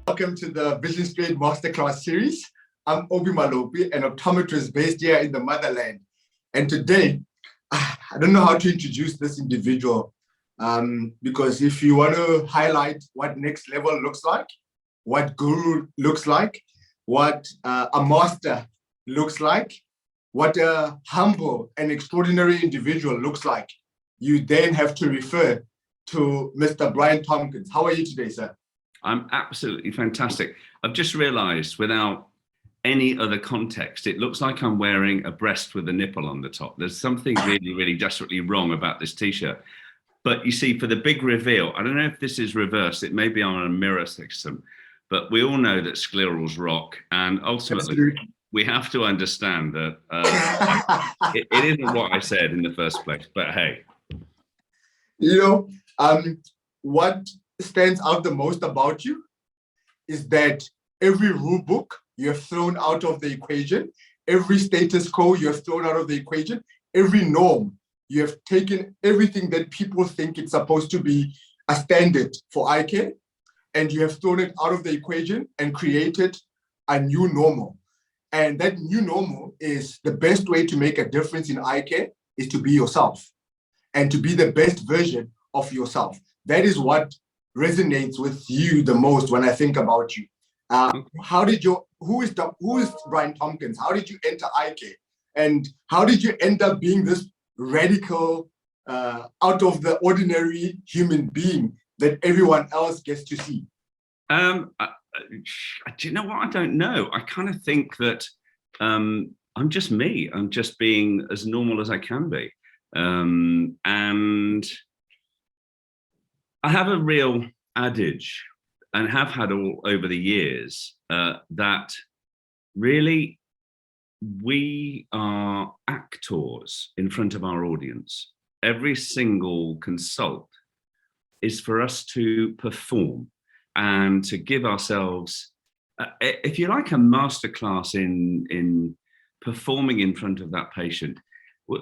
Welcome to the Vision Straight Masterclass series. I'm Obi Malopi, an optometrist based here in the motherland. And today, I don't know how to introduce this individual because if you want to highlight what next level looks like, what guru looks like, what a master looks like, what a humble and extraordinary individual looks like, you then have to refer to Mr. Brian Tompkins. How are you today, sir? I'm absolutely fantastic. I've just realized without any other context, it looks like I'm wearing a breast with a nipple on the top. There's something really, really desperately wrong about this t-shirt. But you see, for the big reveal, I don't know if this is reversed, it may be on a mirror system, but we all know that sclerals rock. And ultimately, absolutely, we have to understand that it isn't what I said in the first place, but hey. You know, what stands out the most about you is that every rule book you have thrown out of the equation, every status quo you have thrown out of the equation, every norm, you have taken everything that people think it's supposed to be a standard for eye care, and you have thrown it out of the equation and created a new normal. And that new normal is the best way to make a difference in eye care is to be yourself and to be the best version of yourself. That is what resonates with you the most when I think about you. Who is Brian Tompkins? How did you enter eye care? And how did you end up being this radical, out of the ordinary human being that everyone else gets to see? Do you know what? I don't know. I kind of think that I'm just me. I'm just being as normal as I can be. And I have a real adage, and have had all over the years, that really we are actors in front of our audience. Every single consult is for us to perform and to give ourselves, if you like, a masterclass in performing in front of that patient.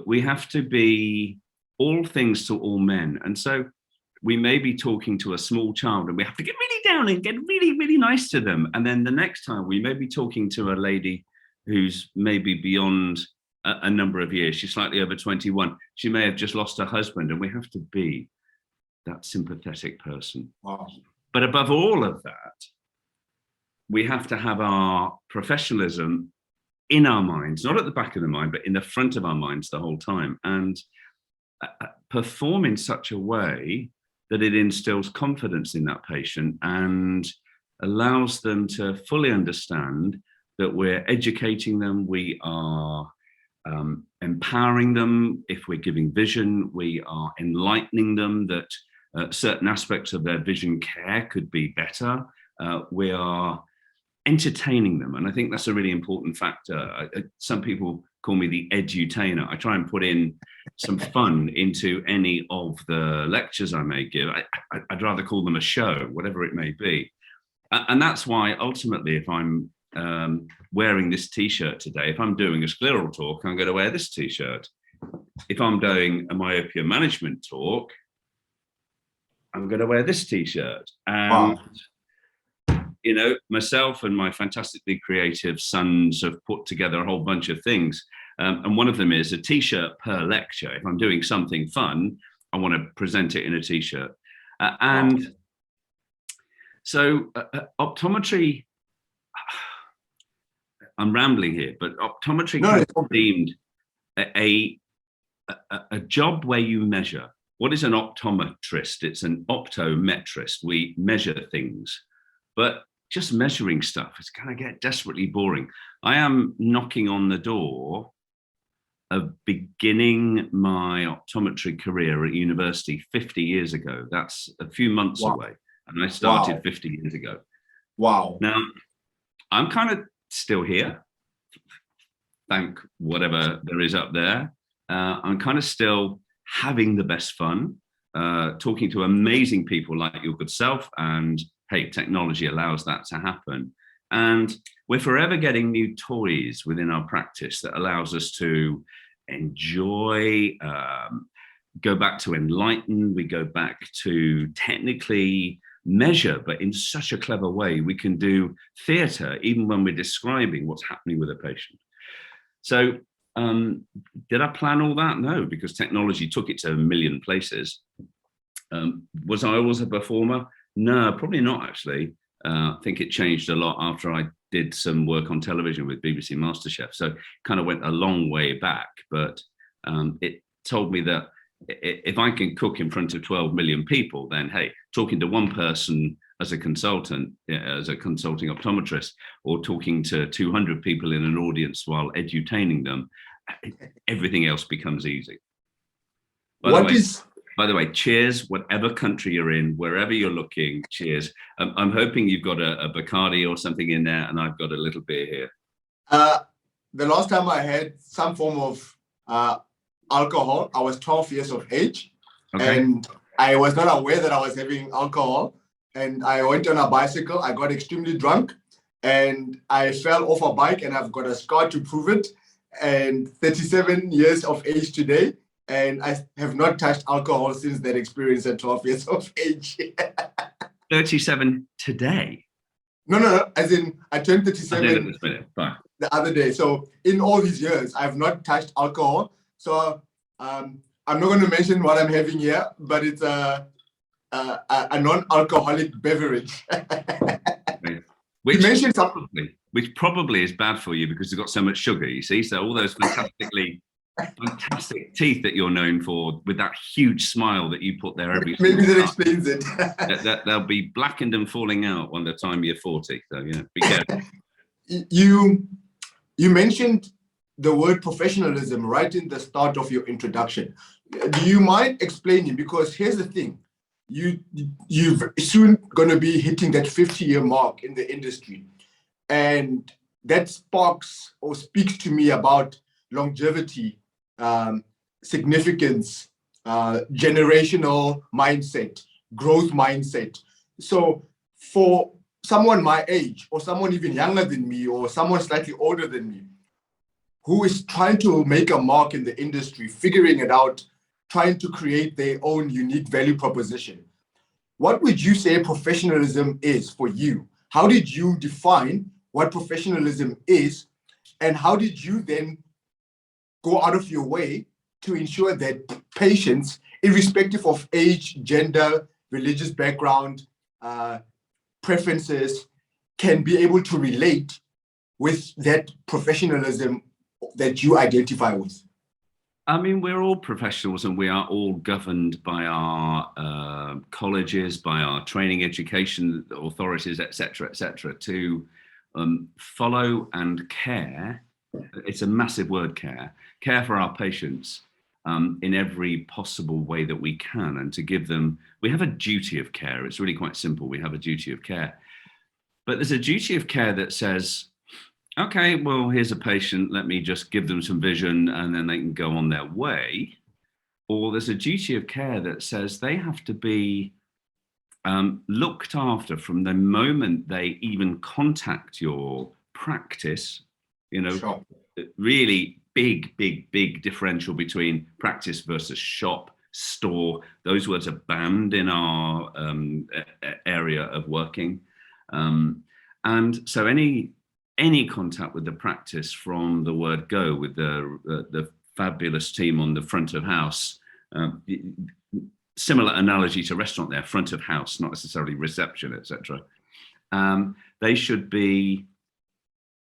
We have to be all things to all men. And so we may be talking to a small child and we have to get really down and get really, really nice to them. And then the next time we may be talking to a lady who's maybe beyond a number of years. She's slightly over 21. She may have just lost her husband, and we have to be that sympathetic person. Wow. But above all of that, we have to have our professionalism in our minds, not at the back of the mind, but in the front of our minds the whole time, and perform in such a way that it instills confidence in that patient and allows them to fully understand that we're educating them, we are empowering them. If we're giving vision, we are enlightening them that certain aspects of their vision care could be better. We are entertaining them. And I think that's a really important factor. Some people call me the edutainer. I try and put in some fun into any of the lectures I may give. I'd rather call them a show, whatever it may be. And that's why ultimately, if I'm wearing this t-shirt today, if I'm doing a scleral talk, I'm going to wear this t-shirt. If I'm doing a myopia management talk, I'm going to wear this t-shirt. And you know, myself and my fantastically creative sons have put together a whole bunch of things. And one of them is a t-shirt per lecture. If I'm doing something fun, I want to present it in a t-shirt. So optometry, I'm rambling here, but optometry is deemed a job where you measure. What is an optometrist? It's an optometrist. We measure things, but just measuring stuff is going to get desperately boring. I am knocking on the door of beginning my optometry career at university 50 years ago. That's a few months away. And I started 50 years ago. Wow. Now, I'm kind of still here. Thank whatever there is up there. I'm kind of still having the best fun, talking to amazing people like your good self, and hey, technology allows that to happen. And we're forever getting new toys within our practice that allows us to enjoy, go back to enlighten, we go back to technically measure, but in such a clever way. We can do theatre even when we're describing what's happening with a patient. So did I plan all that? No, because technology took it to a million places. Was I always a performer? No, probably not, actually. I think it changed a lot after I did some work on television with BBC MasterChef. So kind of went a long way back, but it told me that if I can cook in front of 12 million people, then hey, talking to one person as a consultant, as a consulting optometrist, or talking to 200 people in an audience while edutaining them, everything else becomes easy. By the way, cheers, whatever country you're in, wherever you're looking, cheers. I'm hoping you've got a Bacardi or something in there, and I've got a little beer here. The last time I had some form of alcohol, I was 12 years of age, okay. And I was not aware that I was having alcohol. And I went on a bicycle, I got extremely drunk, and I fell off a bike, and I've got a scar to prove it. And 37 years of age today, and I have not touched alcohol since that experience at 12 years of age. 37 today? No, as in I turned 37 the other day. So in all these years, I've not touched alcohol. So I'm not going to mention what I'm having here, but it's a non-alcoholic beverage. Which probably is bad for you because it's got so much sugar, you see. So all those fantastic teeth that you're known for, with that huge smile that you put there every maybe that explains it. They'll be blackened and falling out by the time you're 40. So be careful. You mentioned the word professionalism right in the start of your introduction. Do you mind explaining? Because here's the thing. You've soon going to be hitting that 50-year mark in the industry, and that sparks or speaks to me about longevity, significance, generational mindset, growth mindset. So for someone my age, or someone even younger than me, or someone slightly older than me, who is trying to make a mark in the industry, figuring it out, trying to create their own unique value proposition, what would you say professionalism is for you? How did you define what professionalism is, and how did you then go out of your way to ensure that patients, irrespective of age, gender, religious background, preferences, can be able to relate with that professionalism that you identify with? I mean, we're all professionals, and we are all governed by our colleges, by our training education authorities, et cetera, to follow and care. It's a massive word, care for our patients in every possible way that we can, and to give them, we have a duty of care. It's really quite simple. We have a duty of care, but there's a duty of care that says, okay, well, here's a patient, let me just give them some vision and then they can go on their way. Or there's a duty of care that says they have to be looked after from the moment they even contact your practice. Sure. Really big differential between practice versus shop, store. Those words are banned in our area of working. And so any contact with the practice from the word go, with the fabulous team on the front of house, similar analogy to restaurant there, front of house, not necessarily reception, etc. They should be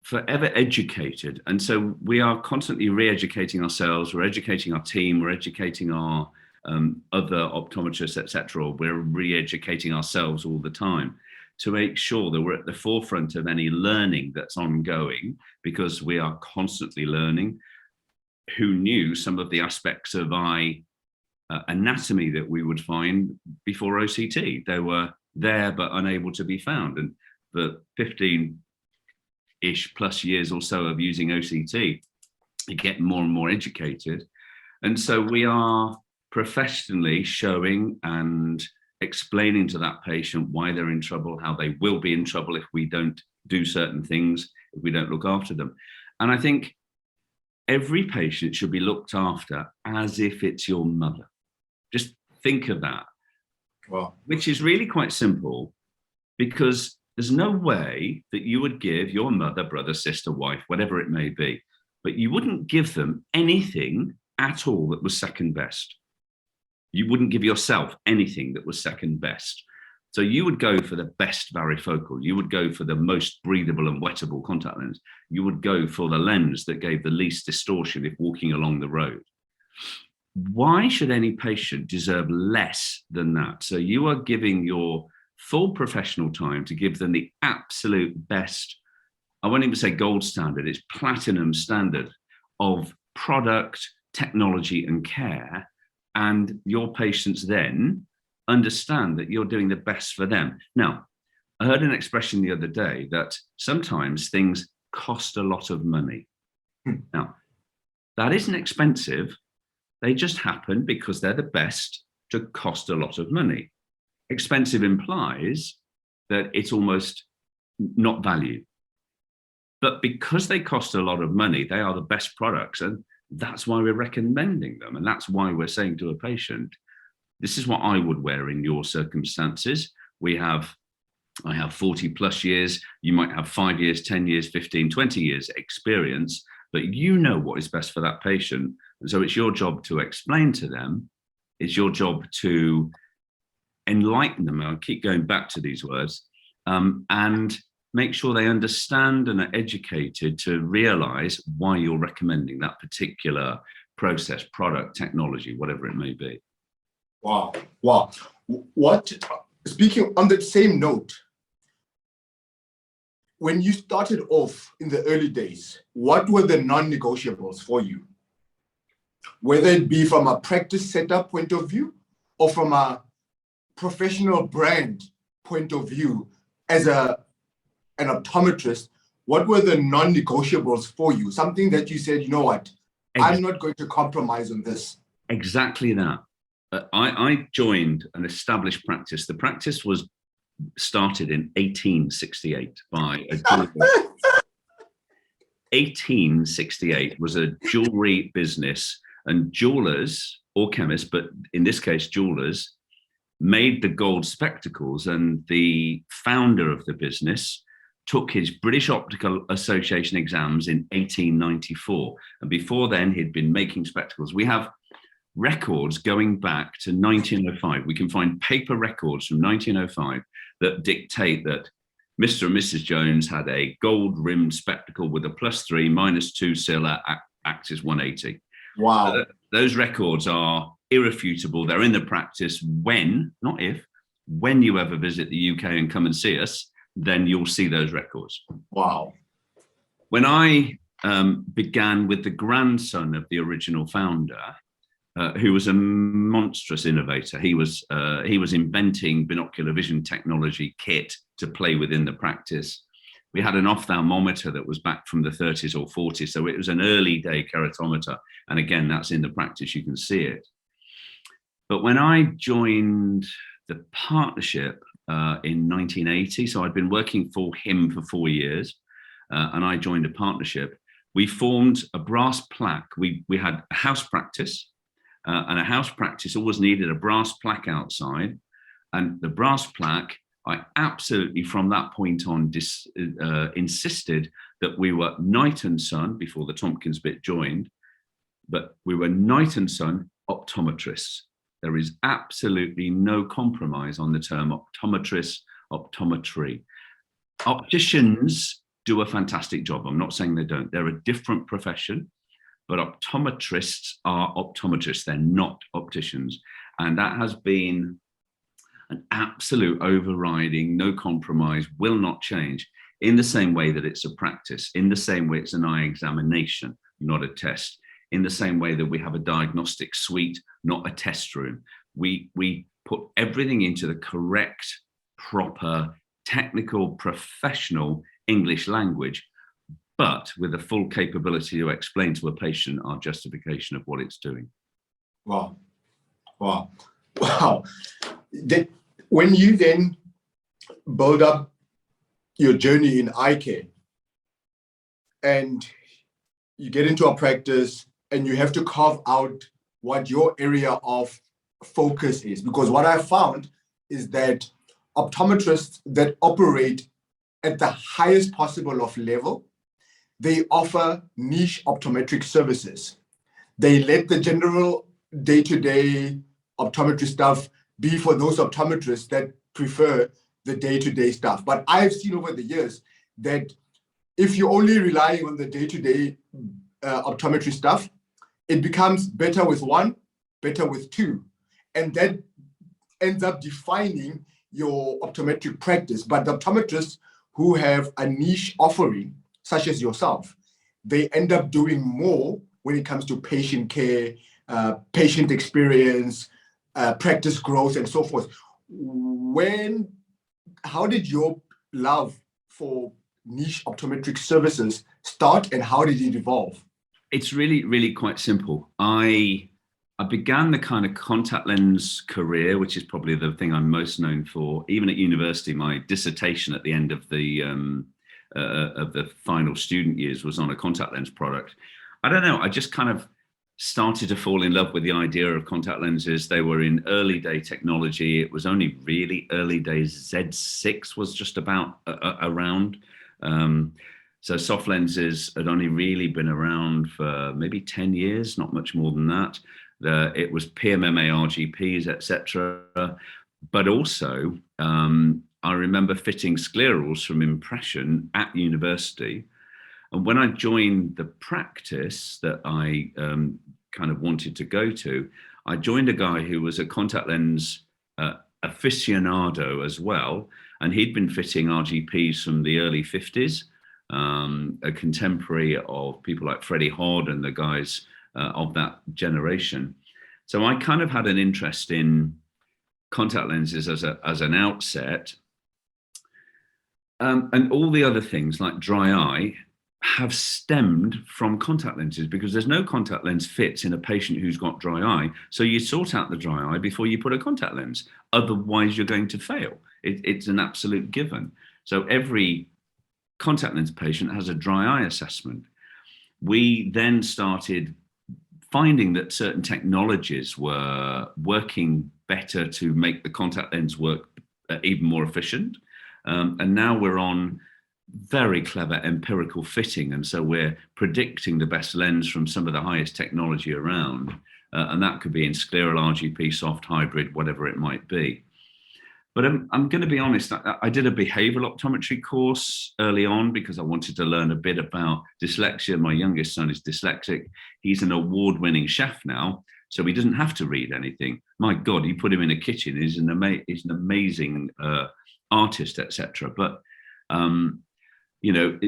forever educated. And so we are constantly re-educating ourselves, we're educating our team, we're educating our other optometrists, etc. We're re-educating ourselves all the time to make sure that we're at the forefront of any learning that's ongoing, because we are constantly learning. Who knew some of the aspects of eye anatomy that we would find before OCT? They were there but unable to be found. And the 15-ish plus years or so of using OCT, you get more and more educated. And so we are professionally showing and explaining to that patient why they're in trouble, how they will be in trouble if we don't do certain things, if we don't look after them. And I think every patient should be looked after as if it's your mother. Just think of that. Wow. which is really quite simple, because there's no way that you would give your mother, brother, sister, wife, whatever it may be, but you wouldn't give them anything at all that was second best. You wouldn't give yourself anything that was second best. So you would go for the best varifocal. You would go for the most breathable and wettable contact lens. You would go for the lens that gave the least distortion if walking along the road. Why should any patient deserve less than that? So you are giving your full professional time to give them the absolute best. I won't even say gold standard, it's platinum standard of product, technology, and care. And your patients then understand that you're doing the best for them. Now, I heard an expression the other day that sometimes things cost a lot of money. Now, that isn't expensive. They just happen, because they're the best, to cost a lot of money. Expensive implies that it's almost not value. But because they cost a lot of money, they are the best products. And that's why we're recommending them. And that's why we're saying to a patient, this is what I would wear in your circumstances. I have 40 plus years. You might have 5 years, 10 years, 15, 20 years experience, but you know what is best for that patient. And so it's your job to explain to them. It's your job to enlighten them. I'll keep going back to these words, and make sure they understand and are educated to realize why you're recommending that particular process, product, technology, whatever it may be. Wow. Wow. Speaking on that same note, when you started off in the early days, what were the non-negotiables for you? Whether it be from a practice setup point of view or from a professional brand point of view, as an optometrist, what were the non-negotiables for you? Something that you said, you know what, I'm not going to compromise on this. Exactly that. I joined an established practice. The practice was started in 1868 by a jeweler. 1868 was a jewelry business, and jewelers, or chemists, but in this case jewelers, made the gold spectacles. And the founder of the business took his British Optical Association exams in 1894, and before then he'd been making spectacles. We have records going back to 1905. We can find paper records from 1905 that dictate that Mr. and Mrs. Jones had a gold-rimmed spectacle with a +3, -2 Siller axis 180. Wow. So those records are irrefutable. They're in the practice. When, not if, when you ever visit the UK and come and see us, then you'll see those records. Wow. When I began with the grandson of the original founder, who was a monstrous innovator. He was inventing binocular vision technology kit to play within the practice. We had an ophthalmometer that was back from the 30s or 40s, so it was an early day keratometer. And again, that's in the practice, you can see it. But when I joined the partnership in 1980, so I'd been working for him for 4 years, and I joined a partnership, we formed a brass plaque. We had a house practice, and a house practice always needed a brass plaque outside. And the brass plaque, I absolutely, from that point on, insisted that we were Knight and Son, before the Tompkins bit joined, but we were Knight and Son optometrists. There is absolutely no compromise on the term optometrist, optometry. Opticians do a fantastic job. I'm not saying they don't. They're a different profession. But optometrists are optometrists, they're not opticians. And that has been an absolute overriding, no compromise, will not change, in the same way that it's a practice, in the same way it's an eye examination, not a test, in the same way that we have a diagnostic suite, not a test room. We put everything into the correct, proper, technical, professional English language, but with a full capability to explain to a patient our justification of what it's doing. Wow. Wow. Wow. When you then build up your journey in eye care and you get into a practice and you have to carve out what your area of focus is, because what I found is that optometrists that operate at the highest possible of level, they offer niche optometric services. They let the general day-to-day optometry stuff be for those optometrists that prefer the day-to-day stuff. But I've seen over the years that if you're only relying on the day-to-day optometry stuff, it becomes better with one, better with two. And that ends up defining your optometric practice. But the optometrists who have a niche offering, such as yourself, they end up doing more when it comes to patient care, patient experience, practice growth, and so forth. How did your love for niche optometric services start, and how did it evolve? It's really, really quite simple. I began the kind of contact lens career, which is probably the thing I'm most known for. Even at university, my dissertation at the end of the final student years was on a contact lens product. I don't know, I just kind of started to fall in love with the idea of contact lenses. They were in early day technology. It was only really early days. Z6 was just about around. So soft lenses had only really been around for maybe 10 years, not much more than that. It was PMMA RGPs, etc. But also, I remember fitting sclerals from impression at university. And when I joined the practice that I kind of wanted to go to, I joined a guy who was a contact lens aficionado as well. And he'd been fitting RGPs from the early 50s, a contemporary of people like Freddie Hodd and the guys of that generation. So I kind of had an interest in contact lenses as an outset. And all the other things like dry eye have stemmed from contact lenses, because there's no contact lens fits in a patient who's got dry eye. So you sort out the dry eye before you put a contact lens. Otherwise, you're going to fail. It's an absolute given. So every contact lens patient has a dry eye assessment. We then started finding that certain technologies were working better to make the contact lens work even more efficient. And now we're on very clever empirical fitting. And so we're predicting the best lens from some of the highest technology around. And that could be in scleral, RGP, soft, hybrid, whatever it might be. But I'm going to be honest, I did a behavioral optometry course early on because I wanted to learn a bit about dyslexia. My youngest son is dyslexic. He's an award-winning chef now, so he doesn't have to read anything. My God, you put him in a kitchen, he's an amazing artist, etc. But you know,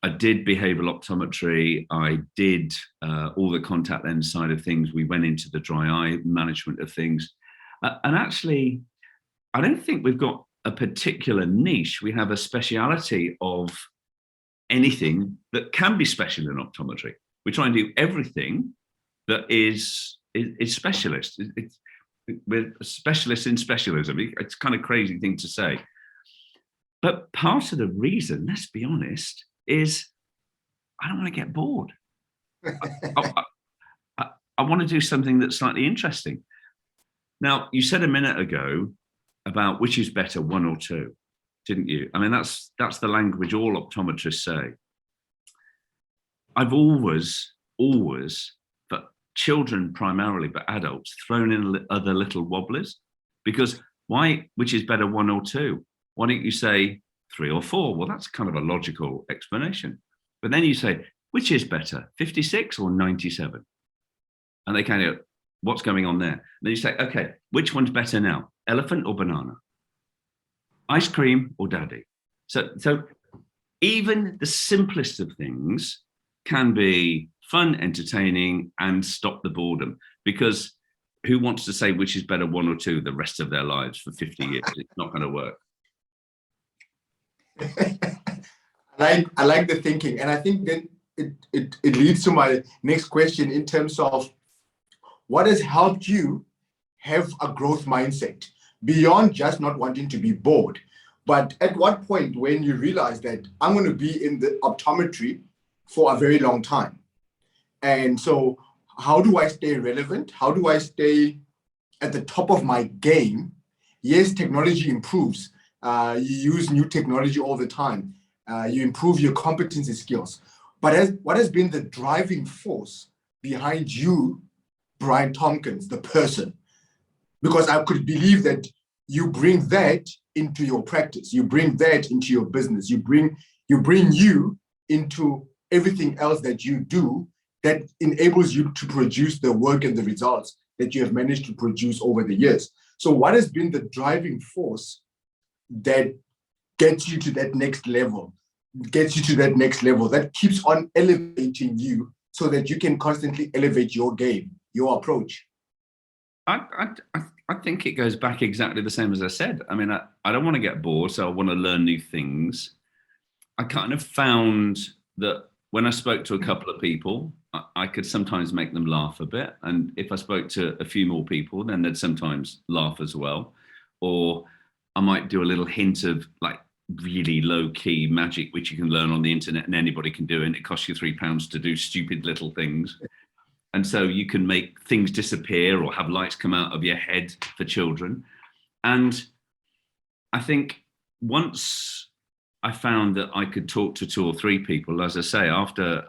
I did behavioral optometry. I did all the contact lens side of things. We went into the dry eye management of things. And actually, I don't think we've got a particular niche. We have a speciality of anything that can be special in optometry. We try and do everything that is specialist. We're specialists in specialism. It's kind of a crazy thing to say. But part of the reason, let's be honest, is I don't want to get bored. I want to do something that's slightly interesting. Now, you said a minute ago about which is better, one or two, didn't you? I mean, that's the language all optometrists say. I've always, for children primarily, but adults, thrown in other little wobblers, because why, which is better, one or two? Why don't you say 3 or 4? Well, that's kind of a logical explanation. But then you say, which is better, 56 or 97? And they kind of, what's going on there? And then you say, okay, which one's better now, elephant or banana? Ice cream or daddy? So even the simplest of things can be fun, entertaining, and stop the boredom. Because who wants to say which is better, 1 or 2, the rest of their lives for 50 years? It's not going to work. I like the thinking, and I think that it leads to my next question in terms of what has helped you have a growth mindset beyond just not wanting to be bored. But at what point when you realize that I'm going to be in the optometry for a very long time, and so how do I stay relevant? How do I stay at the top of my game yes, technology improves. You use new technology all the time. You improve your competency skills. But what has been the driving force behind you, Brian Tompkins, the person? Because I could believe that you bring that into your practice. You bring that into your business. You bring you into everything else that you do that enables you to produce the work and the results that you have managed to produce over the years. So what has been the driving force that gets you to that next level, that keeps on elevating you so that you can constantly elevate your game, your approach? I think it goes back exactly the same as I said. I mean, I don't want to get bored, so I want to learn new things. I kind of found that when I spoke to a couple of people, I could sometimes make them laugh a bit. And if I spoke to a few more people, then they'd sometimes laugh as well. Or I might do a little hint of like really low key magic, which you can learn on the internet and anybody can do. And it costs you £3 to do stupid little things. And so you can make things disappear or have lights come out of your head for children. And I think once I found that I could talk to 2 or 3 people, as I say, after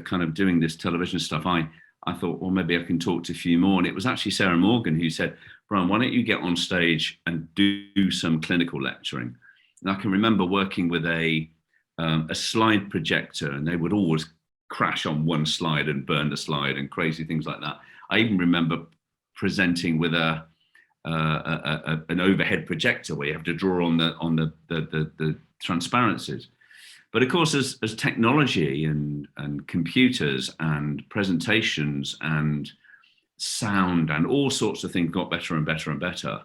kind of doing this television stuff, I thought, well, maybe I can talk to a few more. And it was actually Sarah Morgan who said, Brian, why don't you get on stage and do some clinical lecturing? And I can remember working with a slide projector, and they would always crash on one slide and burn the slide and crazy things like that. I even remember presenting with an overhead projector where you have to draw on the transparencies. But of course, as technology and computers and presentations and sound and all sorts of things got better and better and better,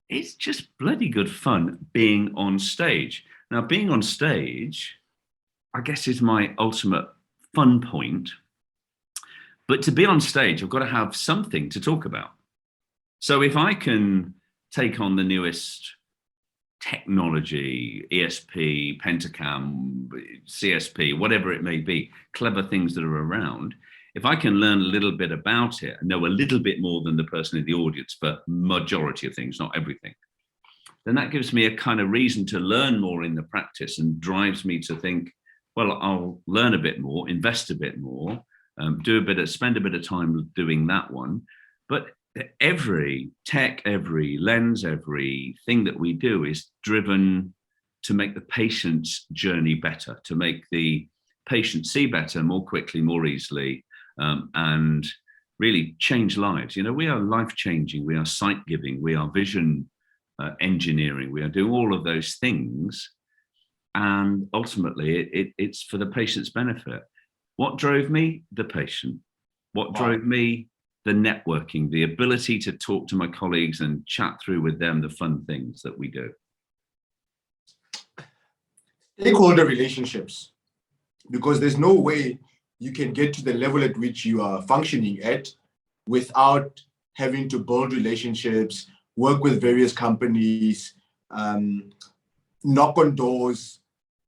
it's just bloody good fun being on stage. Now, being on stage, I guess, is my ultimate fun point. But to be on stage, I've got to have something to talk about. So if I can take on the newest technology, ESP, Pentacam, CSP, whatever it may be, clever things that are around, if I can learn a little bit about it and know a little bit more than the person in the audience for majority of things, not everything, then that gives me a kind of reason to learn more in the practice and drives me to think, well, I'll learn a bit more, invest a bit more, spend a bit of time doing that one. But every tech, every lens, everything that we do is driven to make the patient's journey better, to make the patient see better more quickly, more easily, and really change lives. You know, we are life-changing, we are sight-giving, we are vision engineering, we are doing all of those things. And ultimately, it's for the patient's benefit. What drove me? The patient. What drove me? The networking, the ability to talk to my colleagues and chat through with them the fun things that we do. Stakeholder relationships, because there's no way you can get to the level at which you are functioning at without having to build relationships, work with various companies, knock on doors,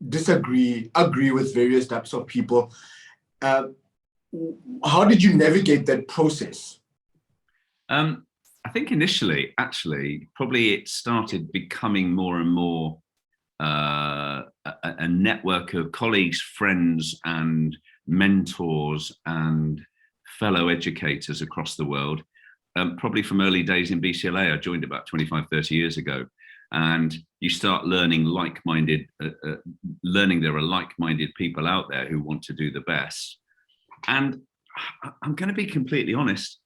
agree with various types of people. How did you navigate that process? I think initially, actually, probably it started becoming more and more a network of colleagues, friends, and mentors and fellow educators across the world. Probably from early days in BCLA, I joined about 25, 30 years ago. And you start learning learning there are like-minded people out there who want to do the best. And I'm going to be completely honest.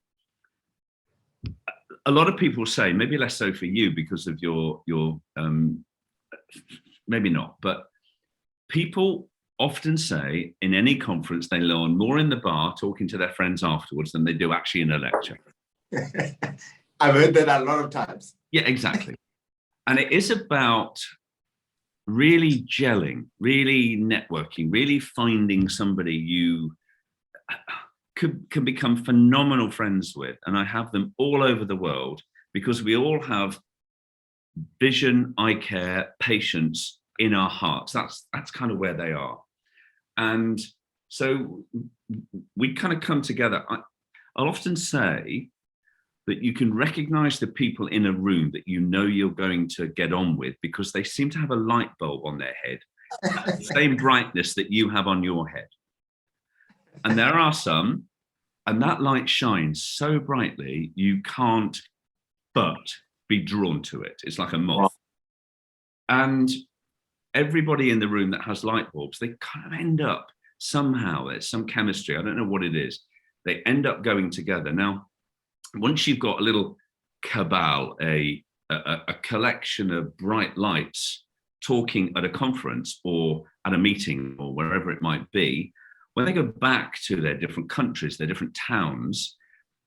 A lot of people say, maybe less so for you because of your maybe not, but people often say in any conference they learn more in the bar talking to their friends afterwards than they do actually in a lecture. I've heard that a lot of times. Yeah, exactly. And it is about really gelling, really networking, really finding somebody you can become phenomenal friends with. And I have them all over the world because we all have vision, eye care, patience in our hearts. That's kind of where they are. And so we kind of come together. I'll often say that you can recognize the people in a room that you know you're going to get on with because they seem to have a light bulb on their head, the same brightness that you have on your head. And there are some, and that light shines so brightly, you can't but be drawn to it. It's like a moth. And everybody in the room that has light bulbs, they kind of end up somehow, there's some chemistry, I don't know what it is, they end up going together. Now, once you've got a little cabal, a collection of bright lights talking at a conference or at a meeting or wherever it might be, when they go back to their different countries, their different towns,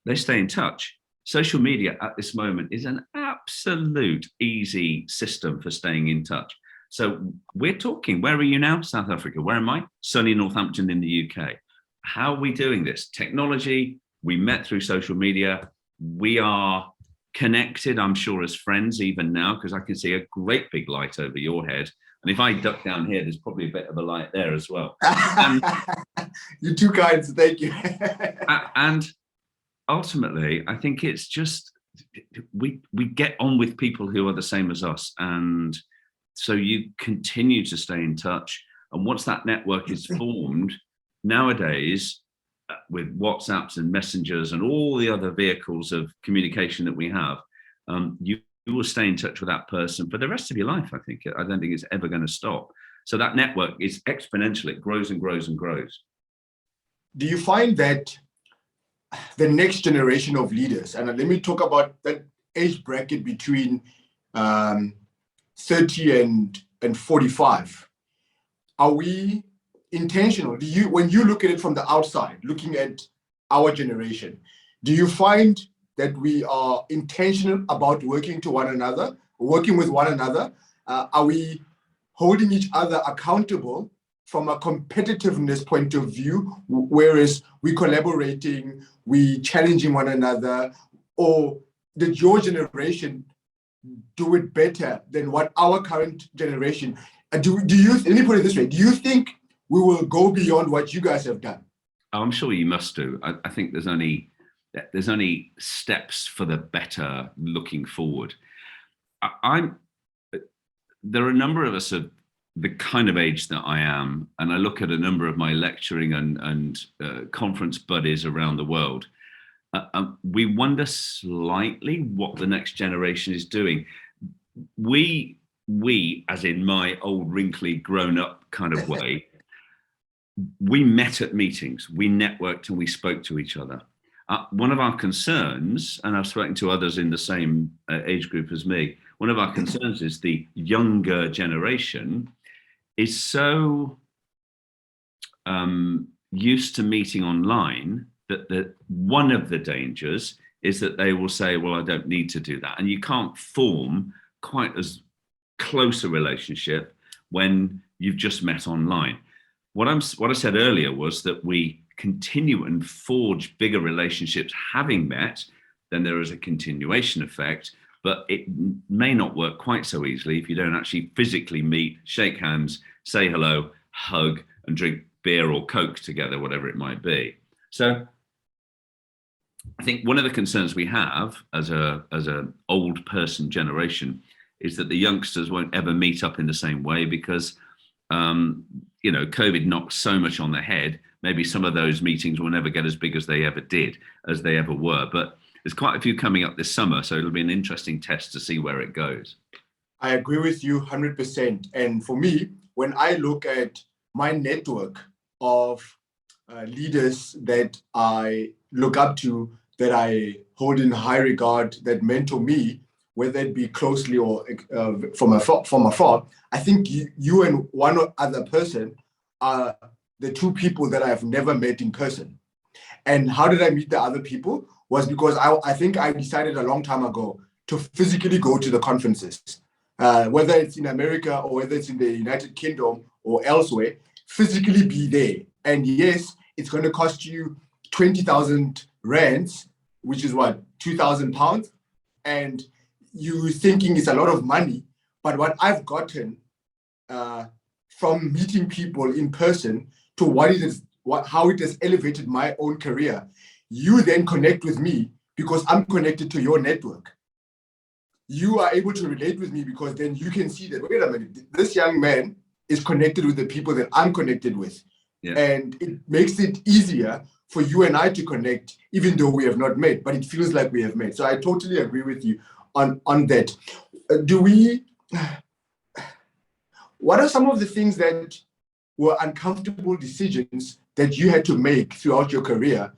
they stay in touch. Social media at this moment is an absolute easy system for staying in touch. So we're talking, where are you now? South Africa. Where am I? Sunny Northampton in the UK. How are we doing this? Technology, we met through social media. We are connected, I'm sure, as friends even now, because I can see a great big light over your head. And if I duck down here, there's probably a bit of a light there as well. You're too kind, so thank you. And ultimately, I think it's just, we get on with people who are the same as us. And so you continue to stay in touch. And once that network is formed, nowadays, with WhatsApps and messengers and all the other vehicles of communication that we have, you will stay in touch with that person for the rest of your life. I think. I don't think it's ever going to stop. So that network is exponential. It grows and grows and grows. Do you find that the next generation of leaders, and let me talk about that age bracket between 30 and 45, are we intentional? Do you, when you look at it from the outside, looking at our generation, do you find that we are intentional about working with one another? Are we holding each other accountable from a competitiveness point of view, whereas we collaborating, we challenging one another? Or did your generation do it better than what our current generation? Let me put it this way, do you think we will go beyond what you guys have done? I'm sure you must do. I think there's only steps for the better looking forward. There are a number of us of the kind of age that I am, and I look at a number of my lecturing and conference buddies around the world. We wonder slightly what the next generation is doing. We, as in my old wrinkly grown up kind of way, we met at meetings, we networked and we spoke to each other. One of our concerns, and I've spoken to others in the same age group as me, one of our concerns is the younger generation is so used to meeting online that one of the dangers is that they will say, well, I don't need to do that. And you can't form quite as close a relationship when you've just met online. What I said earlier was that we continue and forge bigger relationships having met, then there is a continuation effect, but it may not work quite so easily if you don't actually physically meet, shake hands, say hello, hug, and drink beer or Coke together, whatever it might be. So I think one of the concerns we have as an old person generation is that the youngsters won't ever meet up in the same way because COVID knocked so much on the head. Maybe some of those meetings will never get as big as they ever were. But there's quite a few coming up this summer, so it'll be an interesting test to see where it goes. I agree with you 100%. And for me, when I look at my network of leaders that I look up to, that I hold in high regard, that mentor me, whether it be closely or from afar, I think you and one other person are the two people that I've never met in person. And how did I meet the other people? Was because I think I decided a long time ago to physically go to the conferences, whether it's in America or whether it's in the United Kingdom or elsewhere, physically be there. And yes, it's going to cost you 20,000 rands, which is what, 2,000 pounds. And you thinking it's a lot of money, but what I've gotten from meeting people in person to how it has elevated my own career, you then connect with me because I'm connected to your network. You are able to relate with me because then you can see that, wait a minute, this young man is connected with the people that I'm connected with. Yeah. And it makes it easier for you and I to connect, even though we have not met, but it feels like we have met. So I totally agree with you on that. What are some of the things that were uncomfortable decisions that you had to make throughout your career,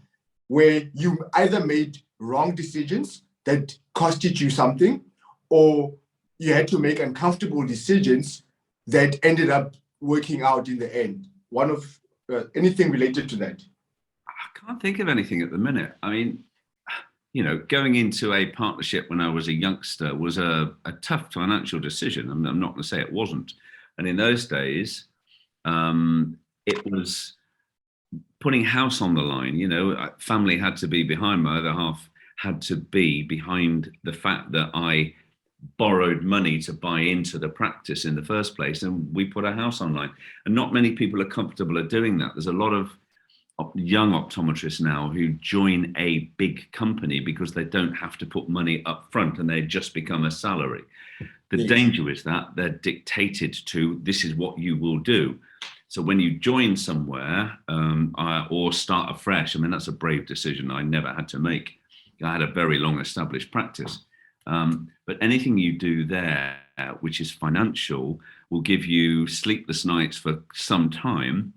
where you either made wrong decisions that costed you something, or you had to make uncomfortable decisions that ended up working out in the end? One of anything related to that? I can't think of anything at the minute. I mean, you know, going into a partnership when I was a youngster was a tough financial decision. I'm not going to say it wasn't. And in those days, it was putting house on the line. You know, family had to be behind, my other half had to be behind the fact that I borrowed money to buy into the practice in the first place, and we put a house online. And not many people are comfortable at doing that. There's a lot of young optometrists now who join a big company because they don't have to put money up front and they just become a salary. The danger is that they're dictated to, this is what you will do. So when you join somewhere or start afresh, I mean, that's a brave decision I never had to make. I had a very long established practice. But anything you do there, which is financial, will give you sleepless nights for some time,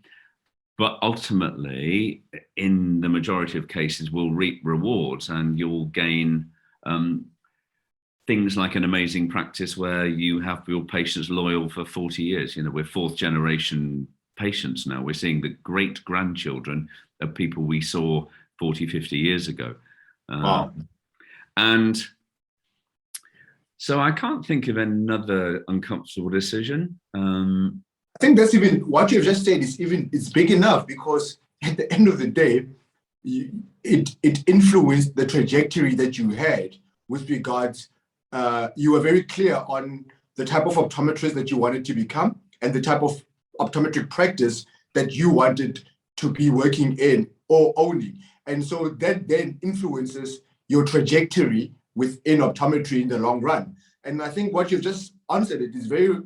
but ultimately, in the majority of cases, will reap rewards, and you'll gain things like an amazing practice where you have your patients loyal for 40 years. You know, we're fourth generation patients now. We're seeing the great grandchildren of people we saw 40, 50 years ago. Wow. And so I can't think of another uncomfortable decision. I think that's even what you've just said it's big enough, because at the end of the day, it influenced the trajectory that you had with regards. You were very clear on the type of optometrist that you wanted to become and the type of optometric practice that you wanted to be working in or owning. And so that then influences your trajectory within optometry in the long run. And I think what you've just answered, it is very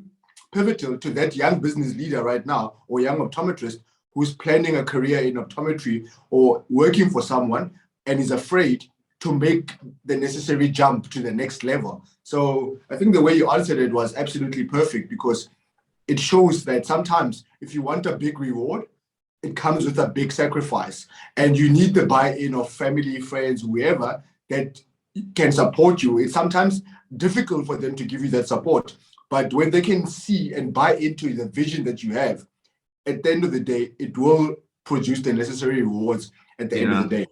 pivotal to that young business leader right now, or young optometrist who's planning a career in optometry or working for someone and is afraid to make the necessary jump to the next level. So I think the way you answered it was absolutely perfect, because it shows that sometimes if you want a big reward, it comes with a big sacrifice, and you need the buy-in of family, friends, whoever that can support you. It's sometimes difficult for them to give you that support, but when they can see and buy into the vision that you have, at the end of the day, it will produce the necessary rewards at the end of the day.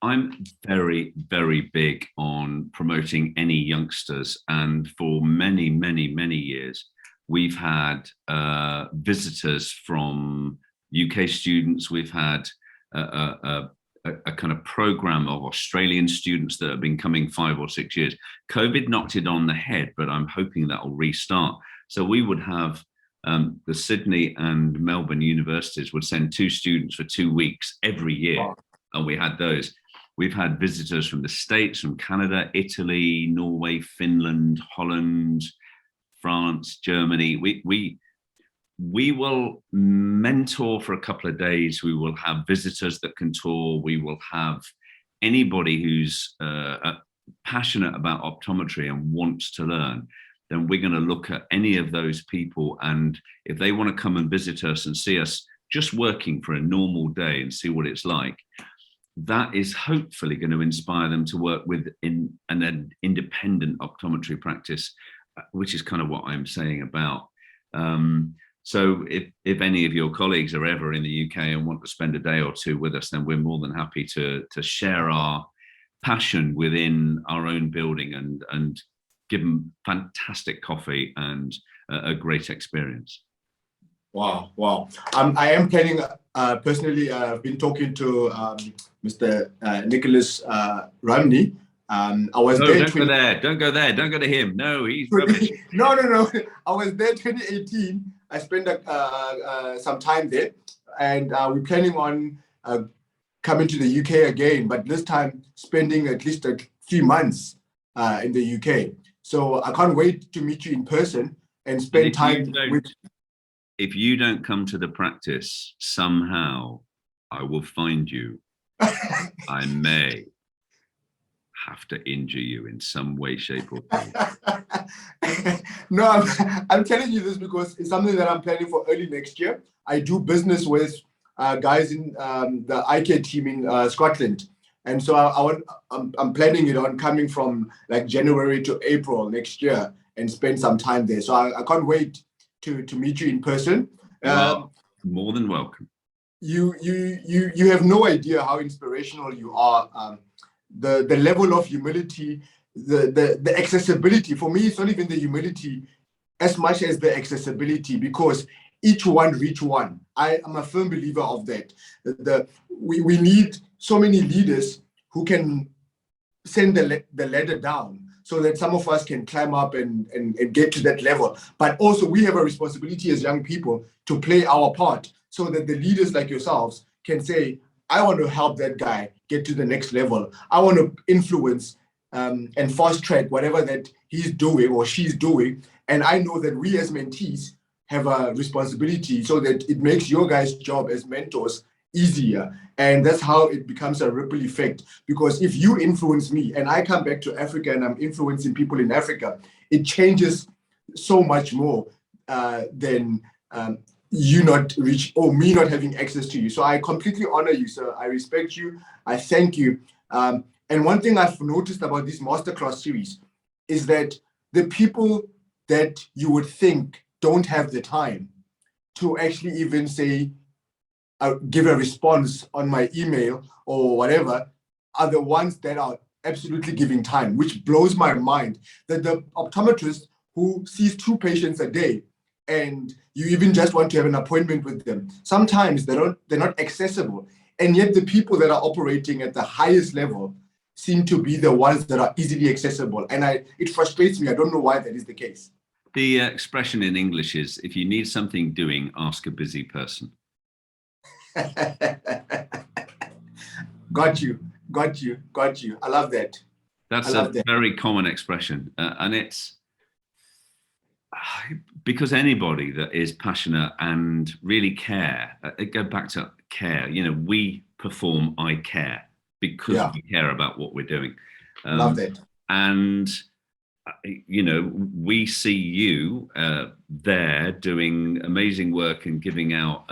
I'm very, very big on promoting any youngsters. And for many, many, many years, we've had visitors from UK students. We've had a kind of program of Australian students that have been coming 5 or 6 years. COVID knocked it on the head, but I'm hoping that will restart. So we would have the Sydney and Melbourne universities would send 2 students for 2 weeks every year. Wow. And we had those. We've had visitors from the States, from Canada, Italy, Norway, Finland, Holland, France, Germany. We will mentor for a couple of days. We will have visitors that can tour. We will have anybody who's passionate about optometry and wants to learn. Then we're going to look at any of those people. And if they want to come and visit us and see us just working for a normal day and see what it's like, that is hopefully going to inspire them to work with in an independent optometry practice, which is kind of what I'm saying about. So if any of your colleagues are ever in the UK and want to spend a day or 2 with us, then we're more than happy to share our passion within our own building and give them fantastic coffee and a great experience. Wow. I am planning, personally, I've been talking to Mr. Nicholas Ramney. I was there. Don't go there. Don't go to him. No, he's rubbish. No. I was there 2018. I spent some time there, and we're planning on coming to the UK again, but this time spending at least 3 months in the UK. So I can't wait to meet you in person and spend time with. If you don't come to the practice, somehow I will find you. I may have to injure you in some way, shape, or form. No, I'm telling you this because it's something that I'm planning for early next year. I do business with guys in the eye care team in Scotland. And so I'm planning it on coming from like January to April next year and spend some time there. So I can't wait to meet you in person. More than welcome. You have no idea how inspirational you are. The level of humility, the accessibility. For me, it's not even the humility as much as the accessibility, because each one reach one. I am a firm believer of that. We need so many leaders who can send the ladder down so that some of us can climb up and get to that level. But also we have a responsibility as young people to play our part so that the leaders like yourselves can say, I want to help that guy get to the next level. I want to influence and fast track whatever that he's doing or she's doing. And I know that we as mentees have a responsibility so that it makes your guys' job as mentors easier. And that's how it becomes a ripple effect. Because if you influence me and I come back to Africa and I'm influencing people in Africa, it changes so much more than you not reach or me not having access to you. So I completely honor you, sir. I respect you. I thank you. And one thing I've noticed about this masterclass series is that the people that you would think don't have the time to actually even say, give a response on my email or whatever, are the ones that are absolutely giving time, which blows my mind. That the optometrist who sees 2 patients a day and you even just want to have an appointment with them, sometimes they're not accessible. And yet the people that are operating at the highest level seem to be the ones that are easily accessible. And it frustrates me. I don't know why that is the case. The expression in English is, if you need something doing, ask a busy person. Got you. I love that. That's a very common expression. And it's because anybody that is passionate and really care, go back to care, we perform I care because we care about what we're doing. Love that. And we see you there doing amazing work and giving out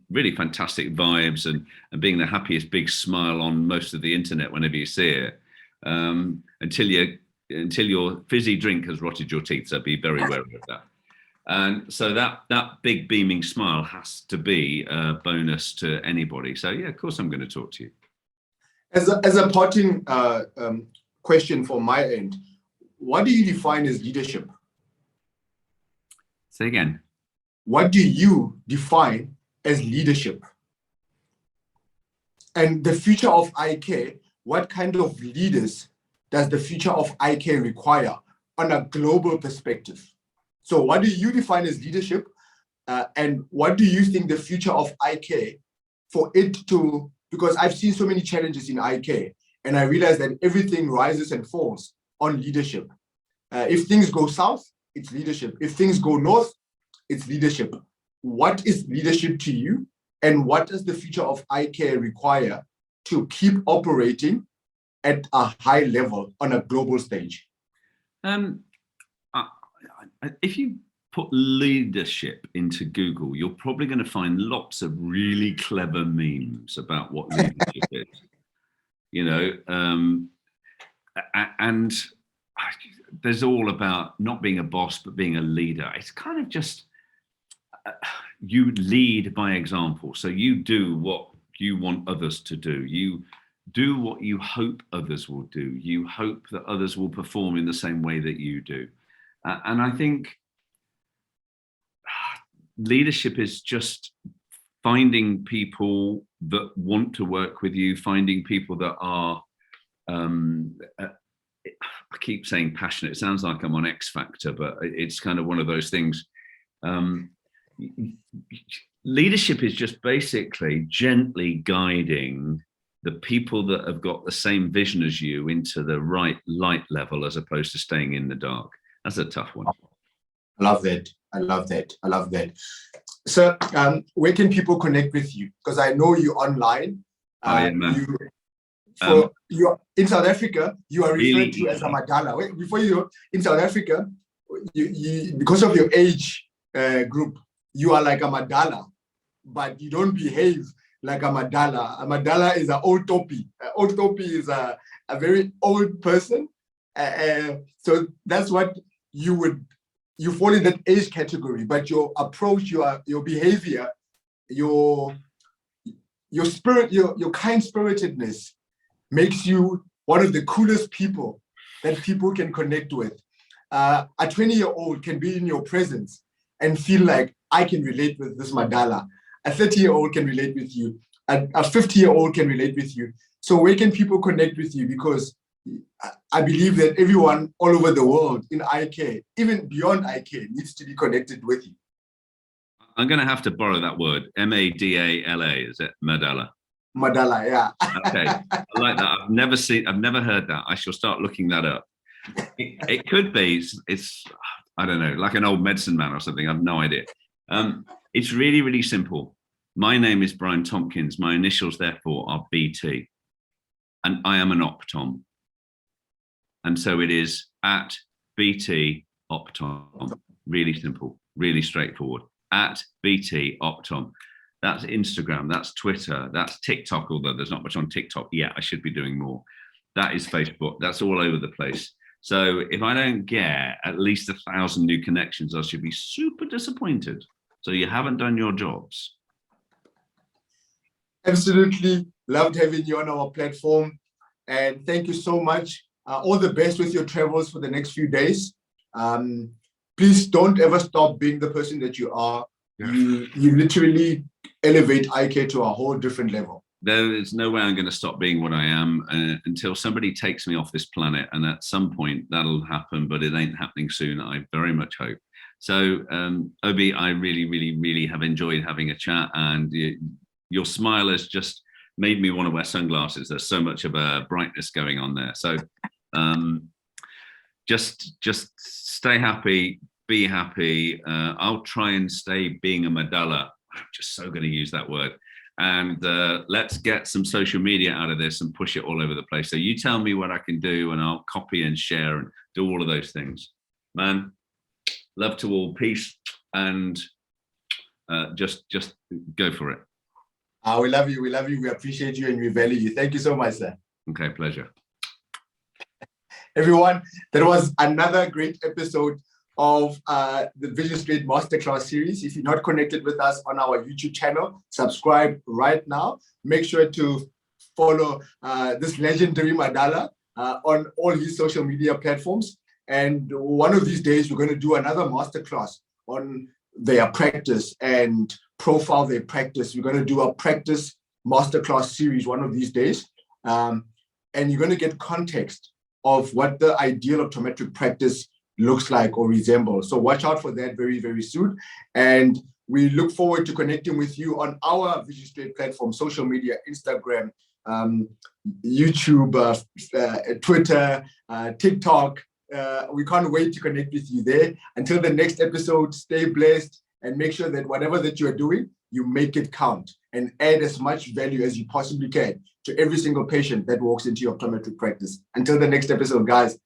really fantastic vibes and being the happiest big smile on most of the internet whenever you see it, until your fizzy drink has rotted your teeth. So be very wary of that. And so that big beaming smile has to be a bonus to anybody. So yeah, of course I'm going to talk to you. As a parting question from my end, what do you define as leadership? Say again. What do you define as leadership? And the future of eye care, what kind of leaders does the future of eye care require on a global perspective? So what do you define as leadership? And what do you think the future of eye care for it to, because I've seen so many challenges in eye care, and I realize that everything rises and falls on leadership. If things go south, it's leadership. If things go north, it's leadership. What is leadership to you? And what does the future of eye care require to keep operating at a high level on a global stage? If you put leadership into Google, you're probably going to find lots of really clever memes about what leadership is. And there's all about not being a boss, but being a leader. It's kind of just, you lead by example. So you do what you want others to do. You do what you hope others will do. You hope that others will perform in the same way that you do. And I think leadership is just finding people that want to work with you, finding people that are, I keep saying passionate. It sounds like I'm on X Factor, but it's kind of one of those things. leadership is just basically gently guiding the people that have got the same vision as you into the right light level, as opposed to staying in the dark. That's a tough one. I love that. I love that. I love that. So, where can people connect with you? Because I know you're online. You're in South Africa. You are referred to as a madala. Wait, before you in South Africa, you because of your age group, you are like a madala, but you don't behave like a madala. A madala is an old topi. Old topi is a very old person. So that's what you fall in that age category. But your approach, your behavior, your spirit, your kind-spiritedness makes you one of the coolest people that people can connect with. A 20-year-old can be in your presence and feel like, I can relate with this madala. A 30-year-old can relate with you. A 50-year-old can relate with you. So where can people connect with you? Because I believe that everyone all over the world in eye care, even beyond eye care, needs to be connected with you. I'm going to have to borrow that word. M-A-D-A-L-A, is it? Madala. Madala, yeah. Okay, I like that. I've never heard that. I shall start looking that up. It could be, it's, I don't know, like an old medicine man or something. I have no idea. It's really, really simple. My name is Brian Tompkins. My initials, therefore, are BT. And I am an optom. And so it is at BT Optom. Really simple, really straightforward. At BT Optom. That's Instagram, that's Twitter, that's TikTok, although there's not much on TikTok yet. I should be doing more. That is Facebook. That's all over the place. So if I don't get at least 1,000 new connections, I should be super disappointed. So you haven't done your jobs. Absolutely. Loved having you on our platform. And thank you so much. All the best with your travels for the next few days. Please don't ever stop being the person that you are. Yeah. You literally elevate eye care to a whole different level. There's no way I'm going to stop being what I am until somebody takes me off this planet. And at some point that'll happen, but it ain't happening soon, I very much hope. So, Obi, I really, really, really have enjoyed having a chat, and your smile has just made me want to wear sunglasses. There's so much of a brightness going on there. So just stay happy, be happy. I'll try and stay being a madala. I'm just so going to use that word. And let's get some social media out of this and push it all over the place. So you tell me what I can do, and I'll copy and share and do all of those things. Man, love to all, peace, and just go for it. We love you. We love you. We appreciate you, and we value you. Thank you so much, sir. Okay, pleasure. Everyone, that was another great episode of the Vision Straight Masterclass series. If you're not connected with us on our YouTube channel, subscribe right now. Make sure to follow this legendary madala on all his social media platforms. And one of these days, we're going to do another masterclass on their practice and profile their practice. We're going to do a practice masterclass series one of these days. And you're going to get context of what the ideal optometric practice looks like or resembles. So watch out for that very, very soon. And we look forward to connecting with you on our Vision Straight platform, social media, Instagram, YouTube, Twitter, TikTok. We can't wait to connect with you there. Until the next episode, stay blessed and make sure that whatever that you're doing, you make it count and add as much value as you possibly can to every single patient that walks into your optometric practice. Until the next episode, guys,